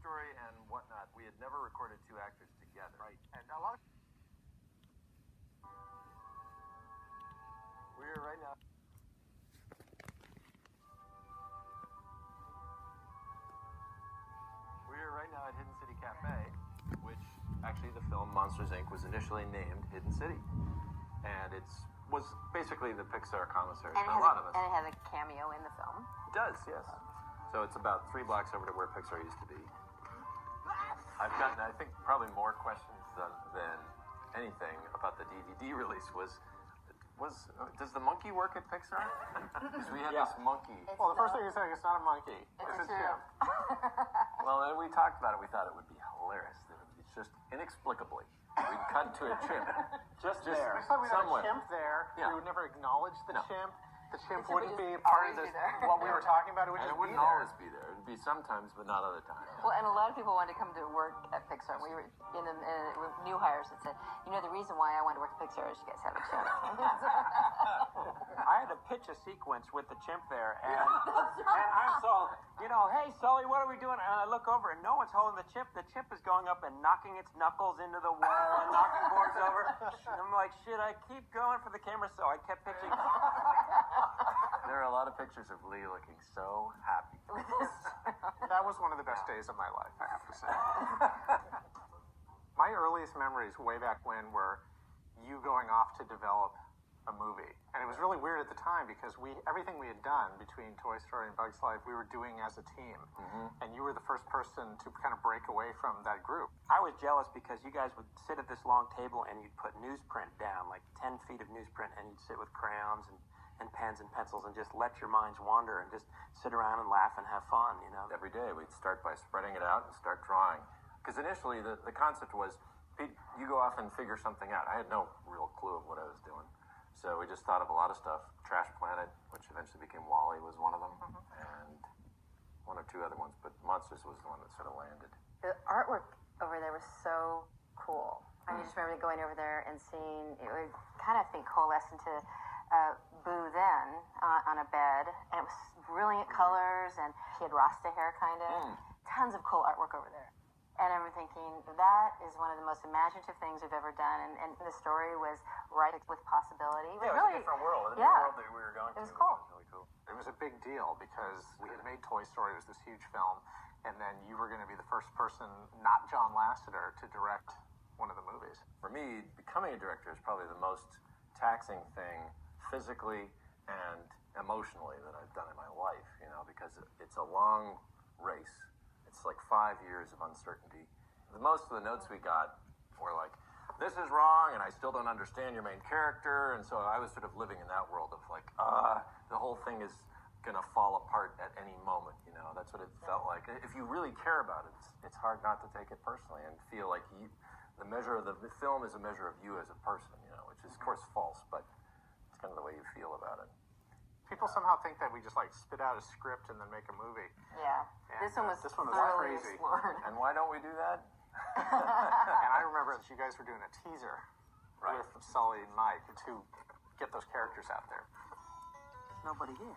Story and whatnot, we had never recorded two actors together. Right. And a lot of... We're right now... We're right now at Hidden City Cafe, which actually the film Monsters, Inc. was initially named Hidden City. And it was basically the Pixar commissary for a lot of us. And it has a cameo in the film. It does, yes. So it's about 3 blocks over to where Pixar used to be. I've gotten, I think, probably more questions than anything about the DVD release was does the monkey work at Pixar? Because we had this monkey. Well, the first thing you said, it's not a monkey. It's a chimp. Well, and we talked about it. We thought it would be hilarious. It's just inexplicably. We'd cut to a chimp. Just there. We thought we had somewhere. a chimp there. Yeah. We would never acknowledge the chimp. The chimp wouldn't be just part of always this, be there. what we were talking about. It would And just it wouldn't be there. always be there. It'd be sometimes, but not other times. Well, and a lot of people wanted to come to work at Pixar. We were in new hires that said, you know, the reason why I wanted to work at Pixar is you guys have a chimp. I had to pitch a sequence with the chimp there, and I'm so, you know, hey, Sully, what are we doing? And I look over, and no one's holding the chimp. The chimp is going up and knocking its knuckles into the wall and knocking boards over. And I'm like, should I keep going for the camera? So I kept pitching. There are a lot of pictures of Lee looking so happy. That was one of the best days of my life, I have to say. My earliest memories way back when were you going off to develop a movie. And it was really weird at the time because everything we had done between Toy Story and Bug's Life, we were doing as a team. Mm-hmm. And you were the first person to kind of break away from that group. I was jealous because you guys would sit at this long table and you'd put newsprint down, like 10 feet of newsprint, and you'd sit with crayons and pens and pencils and just let your minds wander and just sit around and laugh and have fun, you know. Every day we'd start by spreading it out and start drawing. Because initially the concept was, Pete, you go off and figure something out. I had no real clue of what I was doing. So we just thought of a lot of stuff. Trash Planet, which eventually became Wall-E, was one of them. And one or two other ones, but Monsters was the one that sort of landed. The artwork over there was so cool. I just remember going over there and seeing, it would kind of think coalesce into Boo then on a bed, and it was brilliant colors, and she had Rasta hair, kind of. Tons of cool artwork over there. And I remember thinking, that is one of the most imaginative things we've ever done, and the story was right with possibility. Yeah, it was a different world. The new world that we were going to. It was cool. It was really cool. It was a big deal because we had made Toy Story. It was this huge film. And then you were going to be the first person, not John Lasseter, to direct one of the movies. For me, becoming a director is probably the most taxing thing physically and emotionally that I've done in my life, you know, because it's a long race. It's like 5 years of uncertainty. Most of the notes we got were like, this is wrong, and I still don't understand your main character, and so I was sort of living in that world of like, the whole thing is gonna fall apart at any moment, you know. That's what it felt like. If you really care about it, it's hard not to take it personally and feel like the measure of the film is a measure of you as a person, you know, which is of course false, but it's kind of the way you feel about it. People somehow think that we just like spit out a script and then make a movie. Yeah. And, This one was crazy. explored. And why don't we do that? And I remember that you guys were doing a teaser with Sully and Mike to get those characters out there. Nobody here.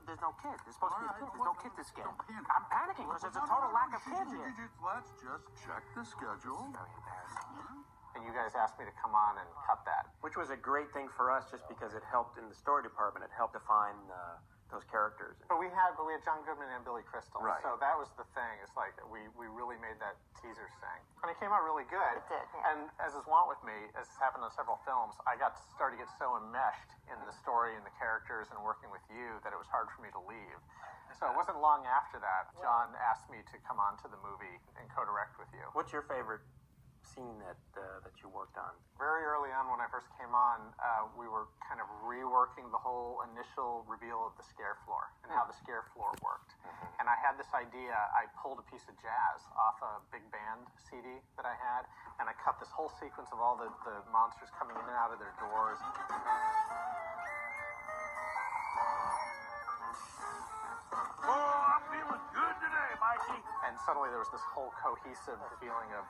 There's no kid. There's supposed to be a kid. There's no kid this game. I'm panicking because there's a total lack of kids here. Let's just check the schedule. Very embarrassing. And you guys asked me to come on and cut that. Which was a great thing for us just because it helped in the story department. It helped define those characters. But we had John Goodman and Billy Crystal. Right. So that was the thing. It's like we really made that teaser sing. And it came out really good. It did, yeah. And as is wont with me, as has happened on several films, I started to get so enmeshed in the story and the characters and working with you that it was hard for me to leave. So it wasn't long after that, John asked me to come on to the movie and co-direct with you. What's your favorite scene that you worked on? Very early on when I first came on, we were kind of reworking the whole initial reveal of the scare floor and how the scare floor worked. And I had this idea. I pulled a piece of jazz off a big band CD that I had, and I cut this whole sequence of all the monsters coming in and out of their doors. Oh, I'm feeling good today, Mikey. And suddenly there was this whole cohesive feeling of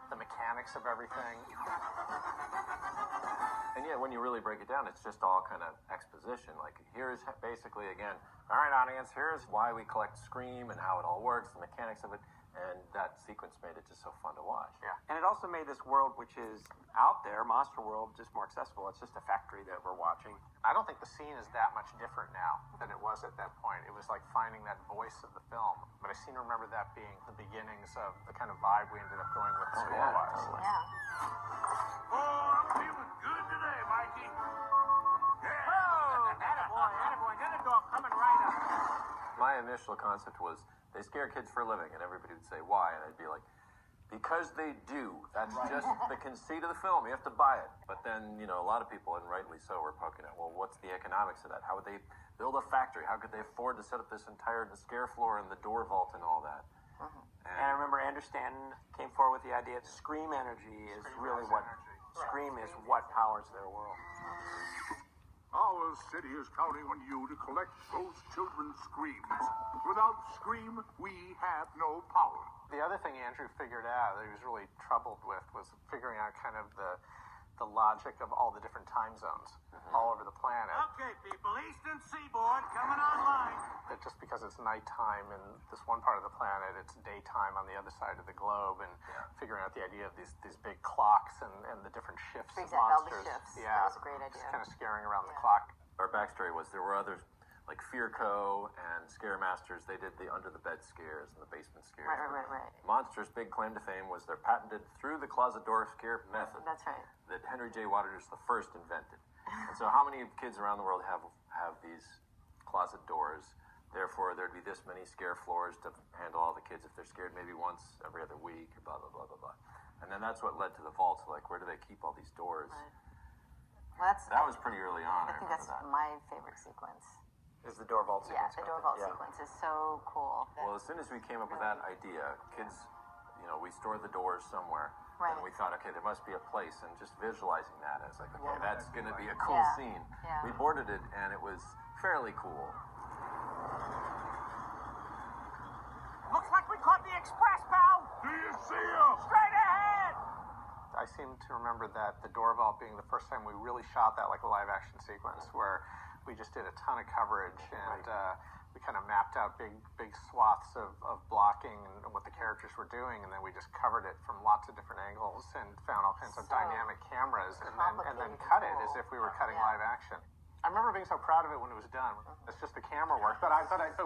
the mechanics of everything. And yeah, when you really break it down, it's just all kind of exposition. Like, here's basically, again, all right, audience, here's why we collect Scream and how it all works, the mechanics of it. And that sequence made it just so fun to watch. Yeah. And it also made this world, which is out there, Monster World, just more accessible. It's just a factory that we're watching. I don't think the scene is that much different now than it was at that point. It was like finding that voice of the film. But I seem to remember that being the beginnings of the kind of vibe we ended up going with score-wise. Totally. Yeah. Oh, I'm feeling good today, Mikey. Yeah. Oh, attaboy, another dog coming right up. My initial concept was they scare kids for a living, and everybody would say, why? And I'd be like, because they do. That's just the conceit of the film. You have to buy it. But then, a lot of people, and rightly so, were poking at, well, what's the economics of that? How would they build a factory? How could they afford to set up this entire scare floor and the door vault and all that? And I remember Andrew Stanton came forward with the idea that scream energy is really what scream is what powers their world. Our city is counting on you to collect those children's screams. Without scream, we have no power. The other thing Andrew figured out that he was really troubled with was figuring out kind of the logic of all the different time zones all over the planet. Okay, people, Eastern Seaboard coming online. That just because it's nighttime in this one part of the planet, it's daytime on the other side of the globe, and figuring out the idea of these big clocks and the different shifts of Exactly, all the monsters. shifts. Yeah, That was a great idea. Just kind of scaring around the clock. Our backstory was there were others, like Fearco and Scare Masters. They did the under-the-bed scares and the basement scares. Right. Monsters' big claim to fame was their patented through-the-closet-door scare method. That's right. That Henry J. Waters the first invented. And so how many kids around the world have these closet doors? Therefore, there'd be this many scare floors to handle all the kids if they're scared maybe once every other week, blah, blah, blah, blah, blah. And then that's what led to the vaults. Like, where do they keep all these doors? Well, That was pretty early on. I think remember that's that. my favorite sequence. Is the door vault Yeah, sequence? the door vault Yeah. sequence is so cool. Well, as soon as we came up with that idea, kids, we stored the doors somewhere. Right. And we thought, okay, there must be a place. And just visualizing that, I was like, okay, that's going to be a cool Yeah. scene. Yeah. We boarded it, and it was fairly cool. Looks like we caught the express, pal. Do you see him? Straight ahead. I seem to remember that the door vault being the first time we really shot that like a live action sequence where we just did a ton of coverage and we kind of mapped out big swaths of blocking and what the characters were doing, and then we just covered it from lots of different angles and found all kinds of So dynamic cameras and then complicated cut it and as cool. if we were cutting Yeah. live action. I remember being so proud of it when it was done. It's just the camera work, but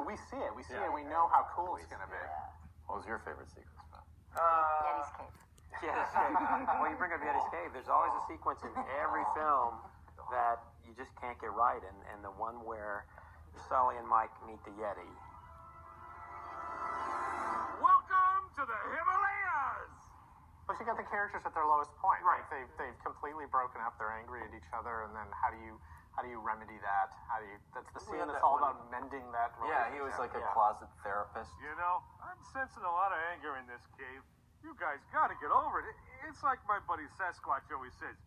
we see it. We see it. We know how cool it's going to be. What was your favorite sequence, Bob? Yeti's Cave. Yeti's Cave. Well, you bring up Yeti's Cave. There's always a sequence in every film that you just can't get right, and the one where Sully and Mike meet the Yeti. Welcome to the Himalayas. But you got the characters at their lowest point. Right. Like they've completely broken up. They're angry at each other, and then how do you remedy that? That's the scene had that's that all one- about mending that Yeah, he was like a relationship. closet therapist. I'm sensing a lot of anger in this cave. You guys gotta get over it. It's like my buddy Sasquatch always says.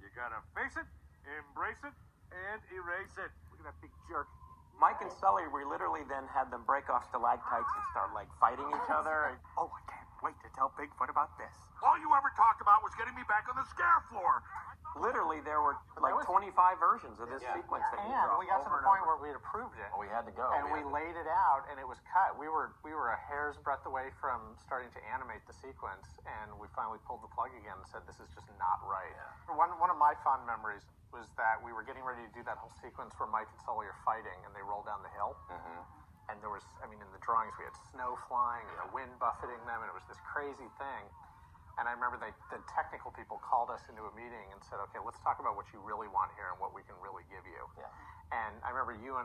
You gotta face it, embrace it, and erase it. Look at that big jerk. Mike and Sully, we literally then had them break off stalactites and start like fighting each other. Oh, I can't wait to tell Bigfoot about this. All you ever talked about was getting me back on the scare floor. Literally, there were like 25 versions of this sequence that you And saw we got to over the and point over. where we had approved it. Well, we had to go. And we laid it out, and it was cut. We were a hair's breadth away from starting to animate the sequence, and we finally pulled the plug again and said, "This is just not right." Yeah. One of my fond memories was that we were getting ready to do that whole sequence where Mike and Sully are fighting, and they roll down the hill. And there was, in the drawings, we had snow flying and the wind buffeting them, and it was this crazy thing. And I remember the technical people called us into a meeting and said, okay, let's talk about what you really want here and what we can really give you. Yeah. And I remember you and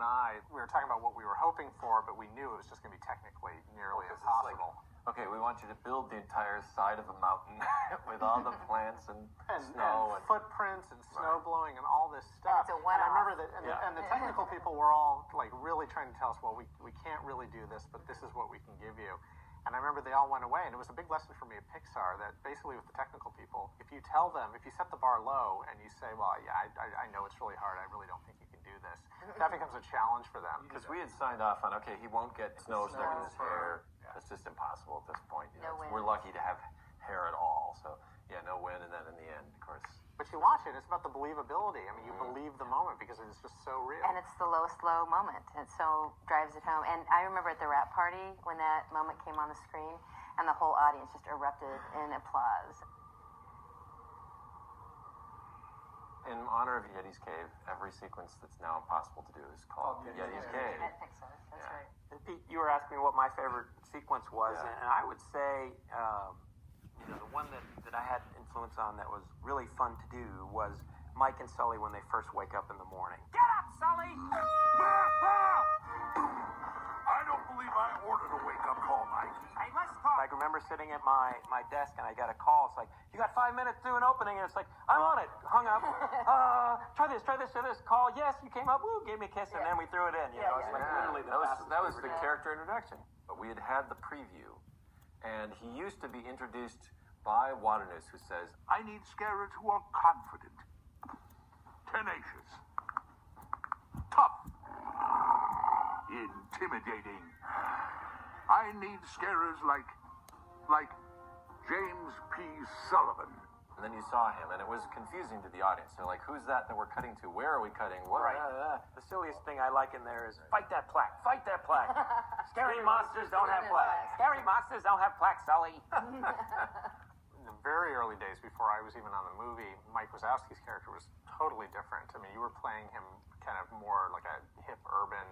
we were talking about what we were hoping for, but we knew it was just going to be technically nearly Because it's impossible. Okay, we want you to build the entire side of a mountain with all the plants and snow and footprints and snow blowing and all this And stuff. it's a And I remember one-off. that, and the technical people were all like really trying to tell us, well, we can't really do this, but this is what we can give you. And I remember they all went away, and it was a big lesson for me at Pixar that basically with the technical people, if you tell them, if you set the bar low and you say, well, yeah, I know it's really hard, I really don't think you can do this, that becomes a challenge for them. Because we had signed off on, okay, he won't get snow stuck in his hair. That's just impossible at this point. No wind. We're lucky to have hair at all. So, yeah, no wind. And then in the end, of course. But you watch it, it's about the believability. I mean, you believe the moment because it's just so real. And it's the lowest low moment. It so drives it home. And I remember at the wrap party when that moment came on the screen, and the whole audience just erupted in applause. In honor of Yeti's Cave, every sequence that's now impossible to do is called Yeti's Cave. At Pixar, that's Yeah. right. And Pete, you were asking me what my favorite sequence was, Yeah. and I would say, the one that I had influence on that was really fun to do was Mike and Sully when they first wake up in the morning. Get up, Sully! I don't believe I ordered a wake-up call, Mike. Hey, let's talk. I remember sitting at my desk and I got a call. It's like, you got 5 minutes to do an opening, and it's like, I'm on it. Hung up. Try this. Call. Yes, you came up. Woo, gave me a kiss, and then we threw it in. You know, it's like literally the fastest that was we the were doing. character introduction. But we had the preview, and he used to be introduced by Waternoose, who says, I need scarers who are confident, tenacious, tough, intimidating. I need scarers like James P. Sullivan. and then you saw him, and it was confusing to the audience. They're like, who's that we're cutting to? Where are we cutting? What? Right. The silliest thing I like in there is fight that plaque. Fight that plaque. Scary monsters don't have plaques. Scary monsters don't have plaques, Sully. In the very early days, before I was even on the movie, Mike Wazowski's character was totally different. I mean, you were playing him kind of more like a hip urban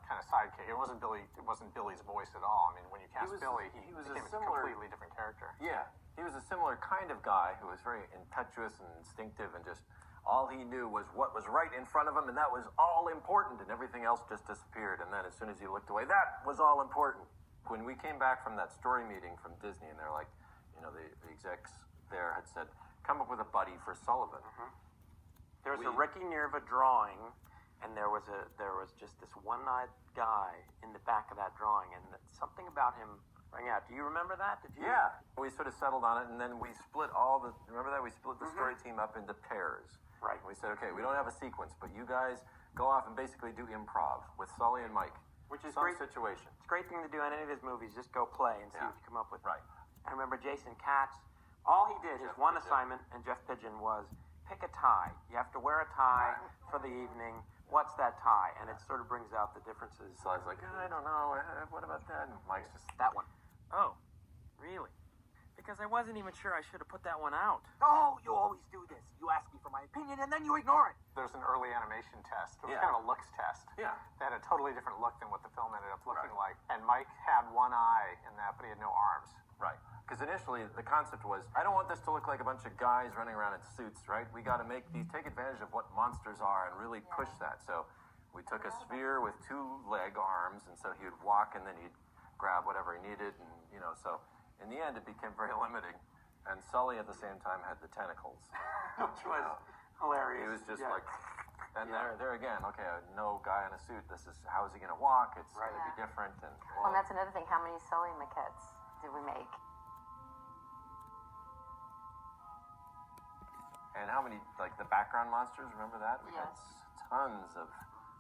kind of sidekick. It wasn't Billy's voice at all. I mean, when you cast Billy, he was became a similar, completely different character. Yeah, he was a similar kind of guy who was very impetuous and instinctive, and just all he knew was what was right in front of him, and that was all important, and everything else just disappeared. And then as soon as he looked away, that was all important. When we came back from that story meeting from Disney, and they're like, you know, the execs there had said, come up with a buddy for Sullivan. Mm-hmm. There was a Ricky Nerva drawing, and there was just this one-eyed guy in the back of that drawing, and something about him rang out. Do you remember that? Did you? Yeah, we sort of settled on it, and then we split remember that? We split the story team up into pairs. Right. We said, okay, we don't have a sequence, but you guys go off and basically do improv with Sully and Mike. Which is some great. situation. It's a great thing to do in any of his movies. Just go play and see what you come up with. Right. I remember Jason Katz. All he did, his one assignment, and Jeff Pigeon, was pick a tie. You have to wear a tie for the evening. What's that tie? And it sort of brings out the differences. So I was like, I don't know. What about that? And Mike's just, That one. Oh, really? Because I wasn't even sure I should have put that one out. Oh, you always do this. You ask me for my opinion, and then you ignore it. There's an early animation test. It was Yeah. kind of a looks test. Yeah. They had a totally different look than what the film ended up looking like. And Mike had one eye in that, but he had no arms. right. Because initially the concept was, I don't want this to look like a bunch of guys running around in suits, right? We got to take advantage of what monsters are and really push that. So we took a sphere with 2 leg arms, and so he would walk, and then he'd grab whatever he needed, and so in the end it became very limiting. And Sully at the same time had the tentacles, Which was hilarious. he was just Yeah. like, and there again, okay, no guy in a suit. This is, how is he going to walk? It's going to be different. And Well, and that's another thing. How many Sully maquettes did we make? And how many, like the background monsters, remember that? We had Yes. tons of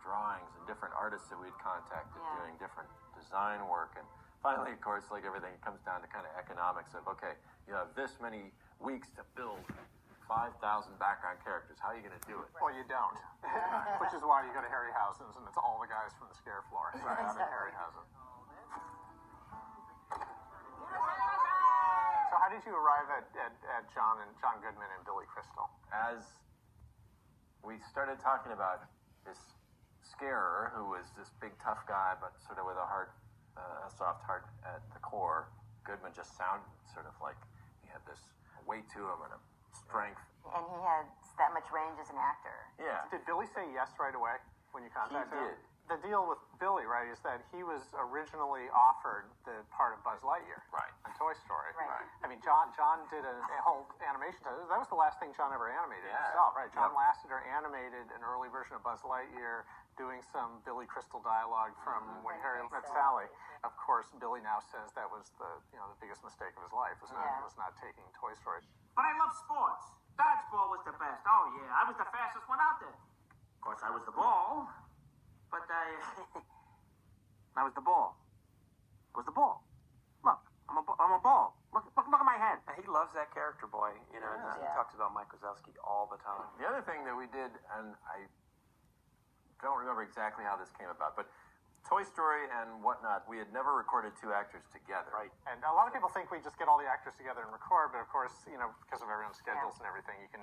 drawings and different artists that we'd contacted doing different design work. And finally, of course, like everything, it comes down to kind of economics of, okay, you have this many weeks to build 5,000 background characters. How are you going to do it? Well, you don't. Which is why you go to Harryhausen's, and it's all the guys from the scare floor. Right. Out at Harryhausen. So how did you arrive at John Goodman and Billy Crystal? As we started talking about this scarer, who was this big tough guy, but sort of with a soft heart at the core, Goodman just sounded sort of like he had this weight to him and a strength. And he had that much range as an actor. Yeah. Did Billy say yes right away when you contacted him? did. The deal with Billy, right, is that he was originally offered the part of Buzz Lightyear. Right. In Toy Story. Right. I mean, John did a whole animation. That was the last thing John ever animated Yeah. himself, right? John Yep. Lasseter animated an early version of Buzz Lightyear, doing some Billy Crystal dialogue from When Harry Met Sally. Of course, Billy now says that was the biggest mistake of his life was not taking Toy Story. But I love sports. Dodgeball was the best. Oh, yeah. I was the fastest one out there. Of course, I was the ball. But I was the ball. I was the ball. Look, I'm a ball. Look at my head. He loves that character, boy. He talks about Mike Wazowski all the time. The other thing that we did, and I don't remember exactly how this came about, but Toy Story and whatnot, we had never recorded two actors together. Right. And a lot of people think we just get all the actors together and record, but of course, because of everyone's schedules and everything, you can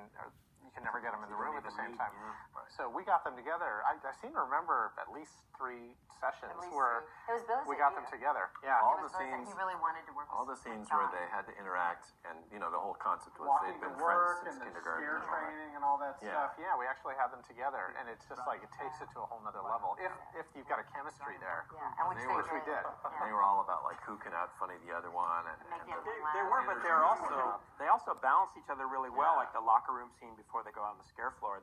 never get them in the room at the same time. Right. So we got them together. I seem to remember at least 3 sessions where It was Bill's we got idea. them together. Yeah. All It the was Bill's idea. scenes, He really wanted to work with all the scenes John. where they had to interact, and the whole concept was Walking they'd to been work friends and since the kindergarten. scare and all that. training and all that Yeah. stuff. Yeah, we actually had them together, and it's just like it takes it to a whole nother level. If you've got a chemistry there, Yeah, and They which were- they did. And they were all about like who can out-funny the other one, and Make the other the- one They laugh. were, but they also balance each other really well. Like the locker room scene before they go out on the scare floor.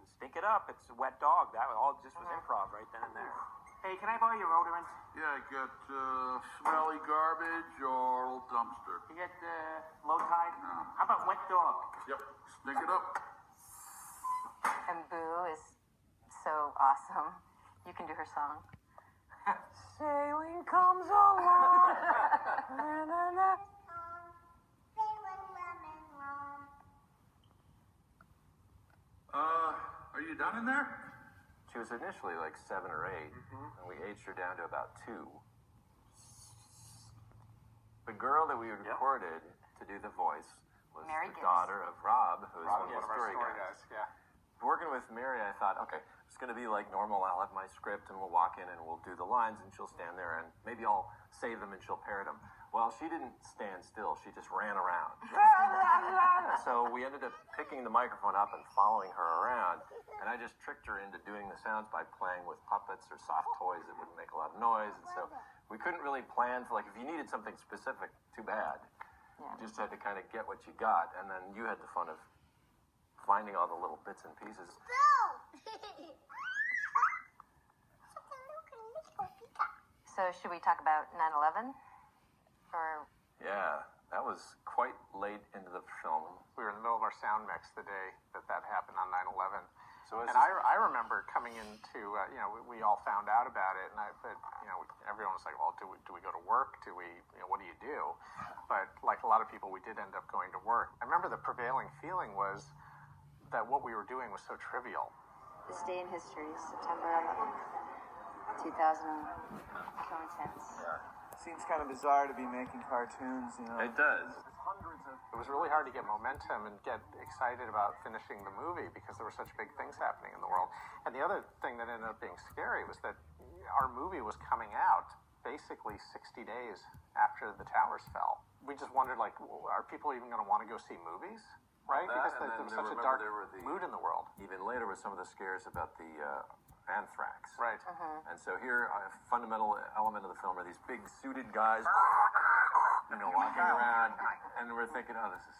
Stink it up. It's a wet dog. That all just was improv right then and there. Hey, can I borrow your odorant? Yeah, I got smelly garbage or old dumpster. You get low tide? How about wet dog? Yep, stink it up. And Boo is so awesome. You can do her song. Sailing comes along. Na, na, na. Are you done in there? She was initially like 7 or 8, and we aged her down to about 2. The girl that we recorded to do the voice was Mary the Gibbs. daughter of Rob, who's Rob, one one of our story guys. Yeah. Working with Mary, I thought, okay, it's going to be like normal. I'll have my script, and we'll walk in, and we'll do the lines, and she'll stand there, and maybe I'll save them, and she'll parrot them. Well, she didn't stand still. She just ran around. So we ended up picking the microphone up and following her around, and I just tricked her into doing the sounds by playing with puppets or soft toys that wouldn't make a lot of noise, and so we couldn't really plan for, like, if you needed something specific, too bad. Yeah. You just had to kind of get what you got, and then you had the fun of finding all the little bits and pieces. So should we talk about 9/11? Or Yeah, that was quite late into the film. We were in the middle of our sound mix the day that happened on 9/11. So And I remember coming into, we all found out about it, and everyone was like, well, do we go to work? What do you do? But like a lot of people, we did end up going to work. I remember the prevailing feeling was that what we were doing was so trivial. this day in history, September 11th, 2000. Seems kind of bizarre to be making cartoons, It does. It was really hard to get momentum and get excited about finishing the movie because there were such big things happening in the world. And the other thing that ended up being scary was that our movie was coming out basically 60 days after the towers fell. We just wondered, like, are people even going to want to go see movies? Right? That, Because and there then was there such a were- dark there were the- mood in the world. Even later was some of the scares about the anthrax. Right. And so here, a fundamental element of the film are these big suited guys, walking around, and we're thinking, oh, this is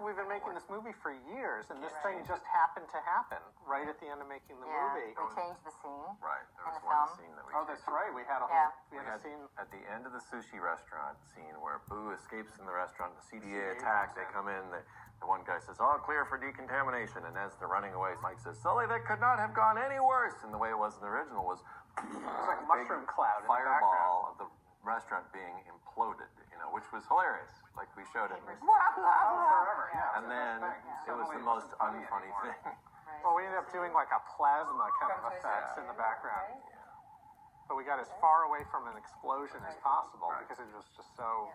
We've been making this movie for years, and this thing just happened to happen right at the end of making the Yeah, movie. we changed the scene. right. There In was the one film. scene that we Oh, changed. that's right. We had a whole Yeah. we We had a had scene. at the end of the sushi restaurant scene where Boo escapes in the restaurant, the CDA attack, they come in, the one guy says, all clear for decontamination, and as they're running away, Mike says, Sully, that could not have gone any worse, and the way it was in the original was It was like a mushroom cloud in the background. fireball of the restaurant being imploded, which was hilarious, like we showed it. Forever. Yeah. And then it was the most unfunny thing. Well, we ended up doing like a plasma kind of effects in the background. But we got as far away from an explosion as possible because it was just so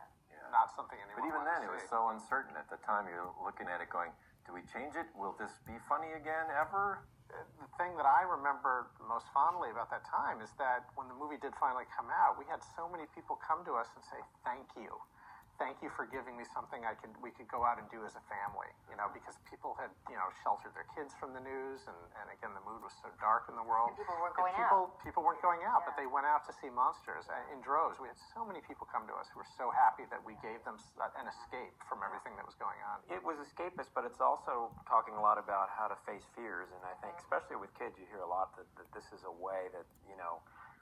not something anyone But even wanted then, to it was see. so uncertain. At the time, you're looking at it going, do we change it? Will this be funny again, ever? The thing that I remember most fondly about that time is that when the movie did finally come out, we had so many people come to us and say, thank you. Thank you for giving me something we could go out and do as a family, because people had, sheltered their kids from the news, and again, the mood was so dark in the world. And people weren't going People weren't going out, but Yeah. they went out to see monsters in droves. We had so many people come to us who were so happy that we gave them an escape from everything that was going on. It was escapist, but it's also talking a lot about how to face fears. And I think, especially with kids, you hear a lot that this is a way that,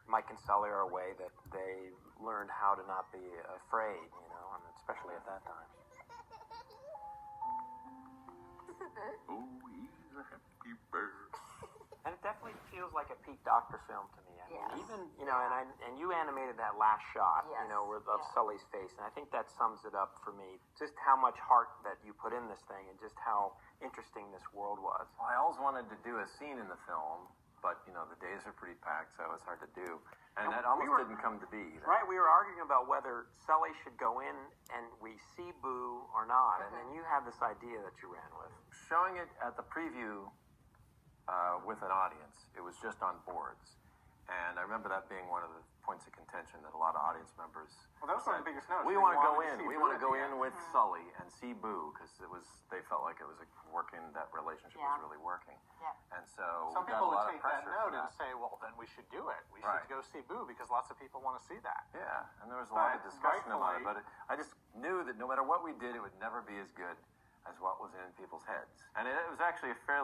Mike and Sully are a way that they learned how to not be afraid, and especially at that time. Oh, he's a happy bird. And it definitely feels like a Pete Docter film to me. I mean, Yes. even and you animated that last shot, Yes. Of Sully's face, and I think that sums it up for me. Just how much heart that you put in this thing, and just how interesting this world was. Well, I always wanted to do a scene in the film but the days are pretty packed, so it's hard to do. And And that almost we were- didn't come to be either. Right, we were arguing about whether Sully should go in and we see Boo or not, and then you had this idea that you ran with. Showing it at the preview with an audience, it was just on boards. And I remember that being one of the points of contention that a lot of audience members Well, that was one of the biggest notes. we They want to go wanted to in. see We Boo want to at go the in end. with Sully and see Boo because they felt like it was working. That relationship Yeah. was really working. Yeah. And so Some we got people a lot would of take that pressure note from and that. say, well, then we should do it. We Right. should go see Boo because lots of people want to see that. Yeah, and there was a lot of But discussion about it, rightfully- but I just knew that no matter what we did, it would never be as good as what was in people's heads. And it was actually a fairly